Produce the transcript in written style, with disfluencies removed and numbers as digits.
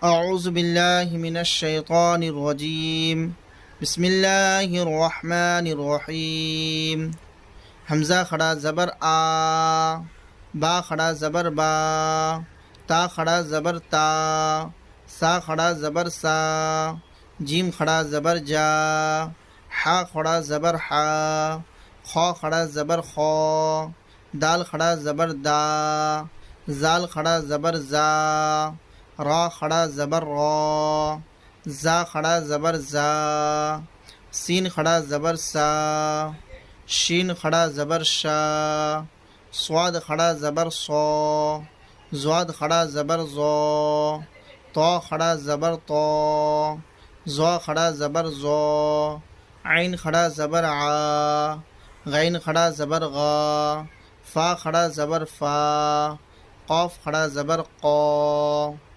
أعوذ بالله من الشيطان الرجيم بسم الله الرحمن الرحيم हमज़ा खड़ा ज़बर आ, बा खड़ा ज़बर बा, ता खड़ा ज़बर ता, सा खड़ा ज़बर सा, जीम खड़ा ज़बर जा, हा खड़ा ज़बर हा, खौ खड़ा ज़बर खौ, दाल खड़ा ज़बर दा, जाल खड़ा ज़बर जा, रा खड़ा ज़बर रा, जा खड़ा ज़बर जा, सीन खड़ा ज़बर सा, शीन खड़ा ज़बर शा, स्वाद खड़ा ज़बर सौ, ज़्वाद खड़ा ज़बर ज़ो, तो खड़ा ज़बर तो, ज़ो खड़ा ज़बर ज़ो, आइन खड़ा ज़बर आ, गैन खड़ा ज़बर गा, फ़ा खड़ा ज़बर फ़ा, क़ाफ खड़ा ज़बर क़ा।